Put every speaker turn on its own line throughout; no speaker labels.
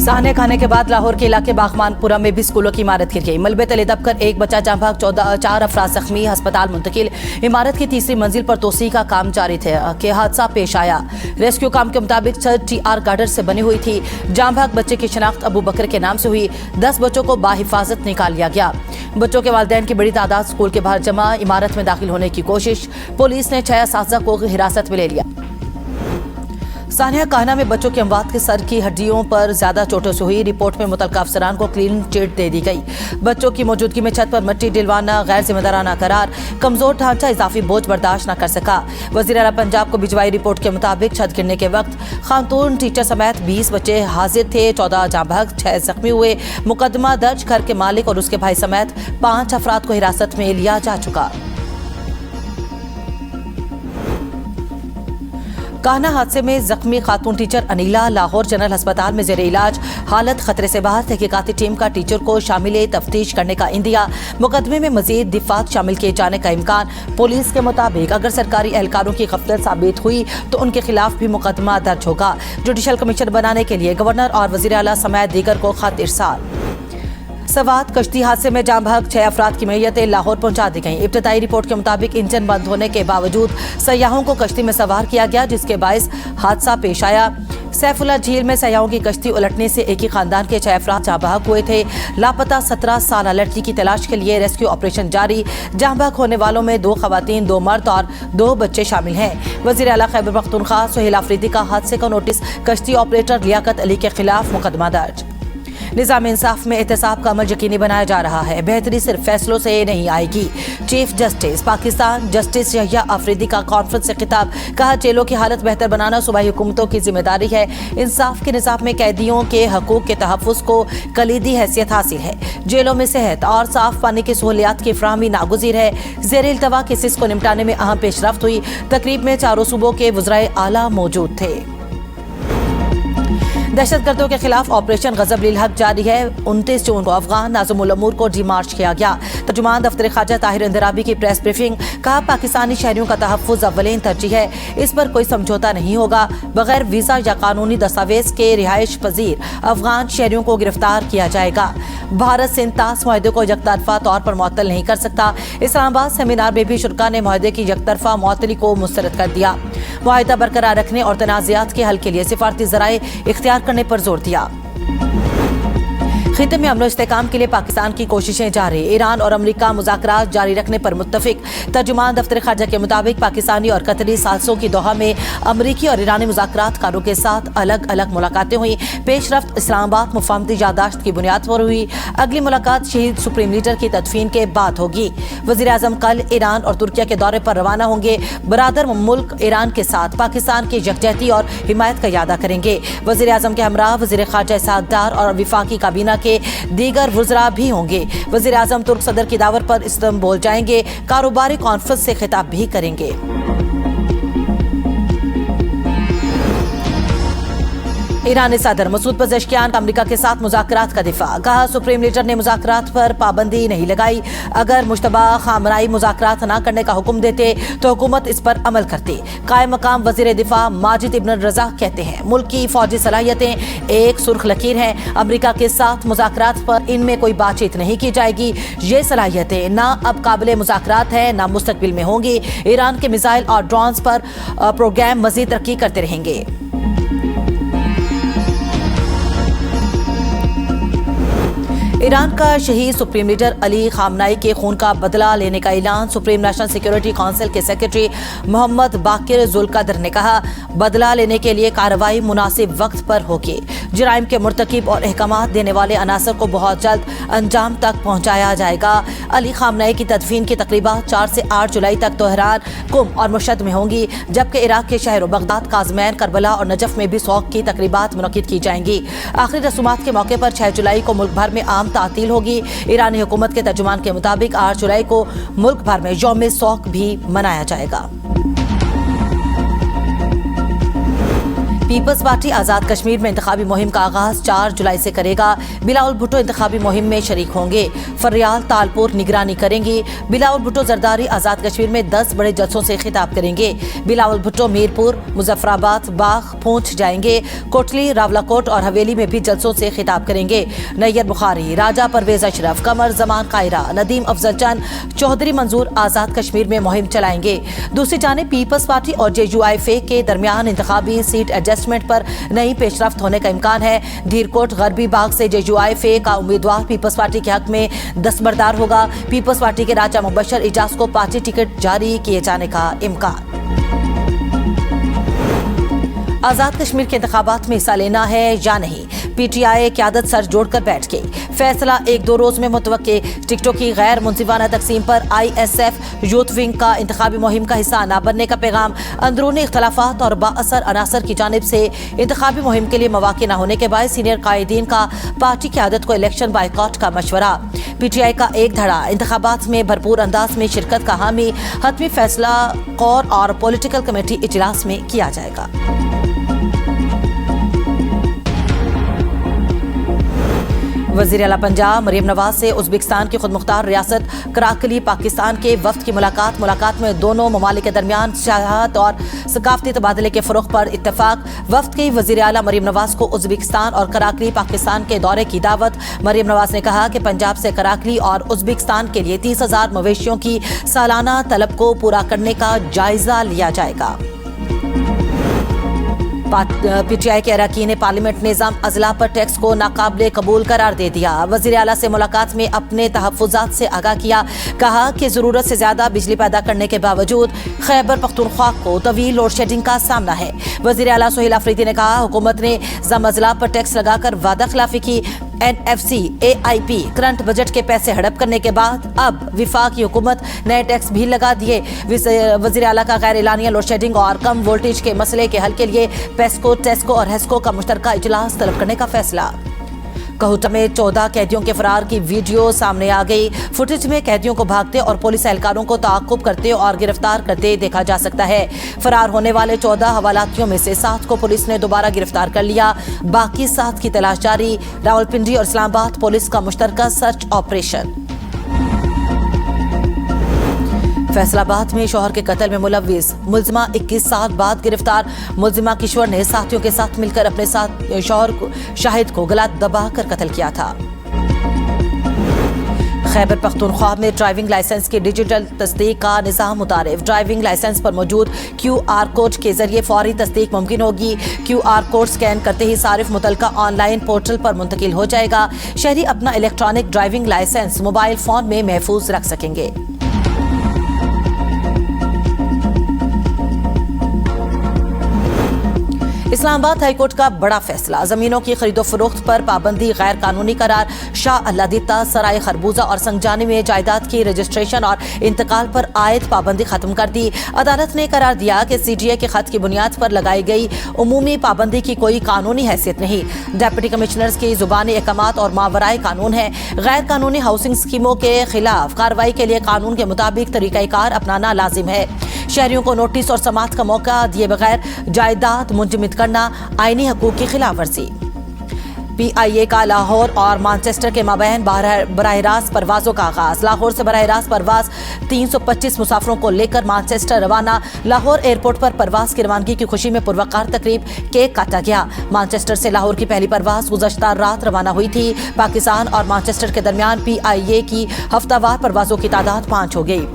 सहने खाने के बाद लाहौर के इलाके बागमानपुरा में भी स्कूलों की इमारत गिर गई। मलबे तले दबकर एक बच्चा जाँ भाग, 4 अफराद जख्मी, अस्पताल मुंतकिल। इमारत की तीसरी मंजिल पर तोसी का काम जारी था कि हादसा पेश आया। रेस्क्यू काम के मुताबिक छत TR गार्डर से बनी हुई थी। जाँ भाग बच्चे की शनाख्त अबू बकर के नाम से हुई। 10 बच्चों को बाहिफाजत निकाल लिया गया। बच्चों के वालिदैन की बड़ी तादाद स्कूल के बाहर जमा, इमारत में दाखिल होने की कोशिश। पुलिस ने 6 असातिज़ा को हिरासत में ले लिया। सानिया कान्हा में बच्चों की अमवात के सर की हड्डियों पर ज्यादा चोटों से हुई। रिपोर्ट में मुतल्लिका अफसरान को क्लीन चिट दे दी गई। बच्चों की मौजूदगी में छत पर मिट्टी डलवाना गैर जिम्मेदाराना करार। कमजोर ढांचा इजाफी बोझ बर्दाश्त न कर सका। वज़ीर आला पंजाब को भिजवाई रिपोर्ट के मुताबिक छत गिरने के वक्त खातून टीचर समेत 20 बच्चे हाजिर थे। 14 जाँ भाग, 6 जख्मी हुए। मुकदमा दर्ज, घर के मालिक और उसके भाई समेत 5 अफराद को हिरासत में लिया जा चुका। कान्हा हादसे में जख्मी खातून टीचर अनीला लाहौर जनरल अस्पताल में जेर इलाज, हालत खतरे से बाहर। तहकीकाती टीम का टीचर को शामिल तफ्तीश करने का इंदिया। मुकदमे में मजीद दिफात शामिल किए जाने का इम्कान। पुलिस के मुताबिक अगर सरकारी एहलकारों की गफलत साबित हुई तो उनके खिलाफ भी मुकदमा दर्ज होगा। जुडिशल कमीशन बनाने के लिए गवर्नर और वज़ीर आला समेत दीगर को खत इरसाल। सवात कश्ती हादसे में जाँ भाग 6 अफराद की मैयतें लाहौर पहुंचा दी गईं। इब्तदाई रिपोर्ट के मुताबिक इंजन बंद होने के बावजूद सयाहों को कश्ती में सवार किया गया, जिसके बायस हादसा पेश आया। सैफुल्ला झील में सयाहों की कश्ती उलटने से एक ही खानदान के 6 अफराद जाँ भाग हुए थे। लापता 17 साला लड़की की तलाश के लिए रेस्क्यू ऑपरेशन जारी। जाँ भाग होने वालों में 2 खवातीन, 2 मर्द और 2 बच्चे शामिल हैं। वज़ीर आला खैबर पख्तूनख्वा सुहेल आफरीदी का हादसे का नोटिस। कश्ती ऑपरेटर लियाकत अली के खिलाफ मुकदमा दर्ज। निज़ाम इंसाफ में एहतसाब का अमल यकीनी बनाया जा रहा है। बेहतरी सिर्फ फैसलों से नहीं आएगी। Chief justice Pakistan justice Yahya Afridi का कॉन्फ्रेंस से खिताब। कहा, जेलों की हालत बेहतर बनाना सूबाई हुकूमतों की जिम्मेदारी है। इंसाफ के निज़ाम में कैदियों के हकूक के तहफ़्फ़ुज़ को कलीदी हैसियत हासिल है। जेलों में सेहत और साफ पानी की सहूलियात की फराहमी नागुज़ीर है। ज़ेर इल्तवा केसेस को निपटाने में अहम पेशरफ्त हुई। तकरीब में चारों सूबों के वज़राए आला मौजूद थे। दहशतगर्दों के खिलाफ ऑपरेशन गजब-लिल हक जारी है। 29 जून को अफगान नाज़िमुल उमूर को डिमार्च किया गया। तर्जुमान दफ्तर ख़ारजा ताहिर इंदिराबी की प्रेस ब्रीफिंग। कहा, पाकिस्तानी शहरियों का तहफ़्फ़ुज़ अव्वलीन तरजीह है। इस पर कोई समझौता नहीं होगा। बगैर वीज़ा या कानूनी दस्तावेज के रिहाइश पजीर अफगान शहरियों को गिरफ्तार किया जाएगा। भारत सिंध तास मुआहदे को यकतरफा तौर पर मुअत्तल नहीं कर सकता। इस्लामाबाद सेमिनार में भी शुरका ने मुआहदे की यकतरफा मुअत्तली को मुस्तरद कर दिया। मुआहदा बरकरार रखने और तनाज़ात के हल के लिए सिफारती ज़राए इख्तियार करने पर जोर दिया। खिते में अमन इस्तेहकाम के लिए पाकिस्तान की कोशिशें जारी। ईरान और अमरीका मुज़ाकरात जारी रखने पर मुत्तफिक। तर्जुमान दफ्तर ख़ारजा के मुताबिक पाकिस्तानी और कतरी सालसों की दोहा में अमरीकी और ईरानी मुज़ाकरातकारों के साथ अलग अलग मुलाकातें हुई। पेशरफ्त इस्लामाबाद मुफाहमती यादाश्त की बुनियाद पर हुई। अगली मुलाकात शहीद सुप्रीम लीडर की तदफीन के बाद होगी। वज़ीर आज़म कल ईरान और तुर्किया के दौरे पर रवाना होंगे। बरादर मुल्क ईरान के साथ पाकिस्तान की यकजहती और हिमायत का यादा करेंगे। वज़ीर आज़म के हमरा वज़ीर ख़ारजा इसहाक़ डार और वफाकी काबीना के दीगर वज़रा भी होंगे। वज़ीर आज़म तुर्क सदर की दावत पर इस्तांबुल जाएंगे। कारोबारी कॉन्फ्रेंस से खिताब भी करेंगे। ईरानी सदर मसूद पज़ेश्कियान का अमरीका के साथ मुज़ाकरात का दिफा। कहा, सुप्रीम लीडर ने मुज़ाकरात पर पाबंदी नहीं लगाई। अगर मुश्तबा खामनाई मुज़ाकरात न करने का हुक्म देते तो हुकूमत इस पर अमल करती। कायम मकाम वज़ीर दिफा माजिद इब्न रज़ा कहते हैं, मुल्क की फौजी सलाहियतें एक सुर्ख लकीर हैं। अमरीका के साथ मुज़ाकरात पर इनमें कोई बातचीत नहीं की जाएगी। ये सलाहियतें ना अब काबिल मुज़ाकरात हैं, ना मुस्तकबिल में होंगी। ईरान के मिसाइल और ड्रोन्स पर प्रोग्राम मज़ीद तरक्की करते रहेंगे। ईरान का शहीद सुप्रीम लीडर अली खामनाई के खून का बदला लेने का ऐलान। सुप्रीम नेशनल सिक्योरिटी काउंसिल के सेक्रेटरी मोहम्मद बाकिर जुल्कदर ने कहा, बदला लेने के लिए कार्रवाई मुनासिब वक्त पर होगी। जराइम के मुर्तकिब और अहकामात देने वाले अनासर को बहुत जल्द अंजाम तक पहुंचाया जाएगा। अली खामनाई की तदफीन की तकरीबात 4 से 8 जुलाई तक तेहरान, कुम और मशहद में होंगी, जबकि इराक के शहरों बगदाद, काज़मैन, करबला और नजफ में भी सौग की तकरीबात मुनक्किद की जाएंगी। आखिरी रसूमात के मौके पर 6 जुलाई को मुल्क भर में आम तातील होगी। ईरानी हुकूमत के तर्जुमान के मुताबिक 8 जुलाई को मुल्क भर में यौम सौक भी मनाया जाएगा। पीपल्स पार्टी आज़ाद कश्मीर में इंतखाबी मुहिम का आगाज 4 जुलाई से करेगा। बिलावल भुट्टो इंतखाबी मुहिम में शरीक होंगे। फरियाल तालपुर निगरानी करेंगी। बिलावल भुट्टो जरदारी आज़ाद कश्मीर में 10 बड़े जलसों से खिताब करेंगे। बिलावल भुट्टो मीरपुर, मुजफ्फराबाद, बाग, पूंछ जाएंगे। कोटली, रावलाकोट और हवेली में भी जलसों से खिताब करेंगे। नैयर बुखारी, राजा परवेज अशरफ, कमर जमान कायरा, नदीम अफजल चंद, चौधरी मंजूर आज़ाद कश्मीर में मुहिम चलाएंगे। दूसरी जानिब पीपल्स पार्टी और JUIF के दरमियान इंतखाबी सीट एडजस्टमेंट पर नई पेशरफ्त होने का इम्कान है। धीरकोट गरबी बाग से JUIF का उम्मीदवार पीपल्स पार्टी के हक में दस्तबरदार होगा। पीपल्स पार्टी के राजा मुबशर इजाज को पार्टी टिकट जारी किए जाने का इम्कान। आज़ाद कश्मीर के इंतखाबात में हिस्सा लेना है या नहीं, PTI क़यादत सर जोड़कर बैठ गई। फैसला 1-2 रोज में मुतवक्के। टिकटों की गैर मुंसिफाना तकसीम पर ISF यूथ विंग का इंतखाबी मुहिम का हिस्सा न बनने का पैगाम। अंदरूनी इख्तलाफात और बाअसर अनासर की जानिब से इंतखाबी मुहिम के लिए मौके न होने के बाद सीनियर कायदीन का पार्टी क़यादत को इलेक्शन बाइकॉट का मशवरा। PTI का एक धड़ा इंतखाबात में भरपूर अंदाज में शिरकत का हामी। हतमी फैसला कोर और पॉलिटिकल कमेटी इजलास में किया जाएगा। वज़ीर आला पंजाब मरीम नवाज से उज़्बेकिस्तान की खुद मुख्तार रियासत कराकली पाकिस्तान के वफ्द की मुलाकात में दोनों ममालिक के दरमियान सियाहत और सकाफती तबादले के फ़रोग़ पर इत्तफाक। वफ्द के वज़ीर आला मरीम नवाज को उज़्बेकिस्तान और कराकली पाकिस्तान के दौरे की दावत। मरीम नवाज ने कहा कि पंजाब से कराकली और उज़्बेकिस्तान के लिए 30,000 मवेशियों की सालाना तलब को पूरा करने का जायज़ा लिया जाएगा। PTI के अरकान पार्लियामेंट ने निज़ाम अज़ला पर टैक्स को नाकाबिले कबूल करार दे दिया। वज़ीर आला से मुलाकात में अपने तहफ़्फ़ुज़ात से आगाह किया। कहा कि ज़रूरत से ज़्यादा बिजली पैदा करने के बावजूद खैबर पख्तूनख्वा को तवील लोड शेडिंग का सामना है। वज़ीर आला सोहेल अफरीदी ने कहा हुकूमत ने निज़ाम अज़ला पर टैक्स लगाकर वादा खिलाफी की। NFC AIP करंट बजट के पैसे हड़प करने के बाद अब विफाकी हुकूमत नए टैक्स भी लगा दिए। वज़ीर आला का गैर एलानिया लोड शेडिंग और कम वोल्टेज के मसले के हल के लिए पेस्को, टेस्को और हेस्को का मुश्तरका इजलास तलब करने का फैसला। कहूटा में 14 कैदियों के फरार की वीडियो सामने आ गई। फुटेज में कैदियों को भागते और पुलिस एहलकारों को ताक़ुब करते और गिरफ्तार करते देखा जा सकता है। फरार होने वाले 14 हवालातियों में से 7 को पुलिस ने दोबारा गिरफ्तार कर लिया। बाकी 7 की तलाश जारी। रावलपिंडी और इस्लामाबाद पुलिस का मुश्तरका सर्च ऑपरेशन। फैसलाबाद में शौहर के कत्ल में मुलव्विस मुलजिमा 21 साल बाद गिरफ्तार। मुलजिमा किशोर ने साथियों के साथ मिलकर अपने शौहर शाहिद को गला दबाकर कत्ल किया था। खैबर पख्तूनख्वा में ड्राइविंग लाइसेंस की डिजिटल तस्दीक का निज़ाम मुतारिफ। ड्राइविंग लाइसेंस पर मौजूद QR कोड के जरिए फौरी तस्दीक मुमकिन होगी। QR कोड स्कैन करते ही सारिफ मुतलका ऑनलाइन पोर्टल पर मुंतकिल हो जाएगा। शहरी अपना electronic driving licence mobile phone में महफूज रख सकेंगे। इस्लामाबाद हाईकोर्ट का बड़ा फैसला। जमीनों की खरीदो फरोख्त पर पाबंदी गैर कानूनी करार। शाह अल्लादिता, सराय खरबूजा और संगजानी में जायदाद की रजिस्ट्रेशन और इंतकाल पर आयद पाबंदी खत्म कर दी। अदालत ने करार दिया कि CGA के खत की बुनियाद पर लगाई गई उमूमी पाबंदी की कोई कानूनी हैसियत नहीं। डिप्टी कमिश्नर्स की जुबानी अहकामात और मावराए कानून है। गैर कानूनी हाउसिंग स्कीमों के खिलाफ कार्रवाई के लिए कानून के मुताबिक तरीक़ाकार अपनाना लाजिम है। शहरियों को नोटिस और समाअत का मौका दिए बगैर जायदाद मुंजमद करना आईनी हकूक़ की खिलाफ वर्जी। PIA का लाहौर और मानचेस्टर के माबैन बराह रास्त परवाज़ों का आगाज़। लाहौर से बराह रास्त परवाज़ 325 मुसाफिरों को लेकर मानचेस्टर रवाना। लाहौर एयरपोर्ट पर परवाज़ की रवानगी की खुशी में पुरवकार तकरीब केक काटा गया। मानचेस्टर से लाहौर की पहली परवाज़ गुज़श्ता रात रवाना हुई थी। पाकिस्तान और मानचेस्टर के दरमियान PIA की हफ्तावार परवाज़ों की तादाद 5 हो गई।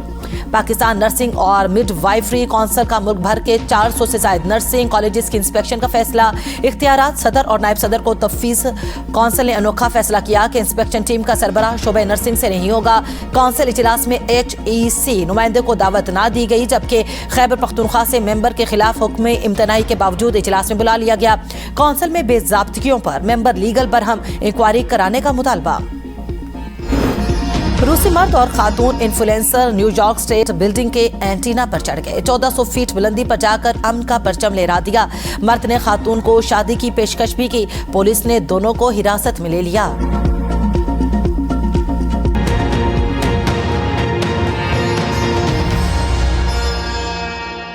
पाकिस्तान नर्सिंग और मिडवाइफरी काउंसिल का मुल्क भर के 400 से ज्यादा नर्सिंग कॉलेजेस की इंस्पेक्शन का फैसला। इख्तियारात सदर और नायब सदर को तफवीज़। काउंसिल ने अनोखा फैसला किया कि इंस्पेक्शन टीम का सरबराह शोबे नर्सिंग से नहीं होगा। काउंसिल इजलास में HEC नुमाइंदे को दावत ना दी गई, जबकि खैबर पख्तूनख्वा से मेंबर के खिलाफ हुक्म इम्तनाई के बावजूद इजलास में बुला लिया गया। काउंसिल में बेज़ाब्तियों पर मेंबर लीगल बरहम इंक्वायरी कराने का मुतालबा। रूसी मर्द और खातून इन्फ्लुएंसर न्यूयॉर्क स्टेट बिल्डिंग के एंटीना पर चढ़ गए। 1400 फीट बुलंदी पर जाकर अमन का परचम लहरा दिया। मर्द ने खातून को शादी की पेशकश भी की। पुलिस ने दोनों को हिरासत में ले लिया।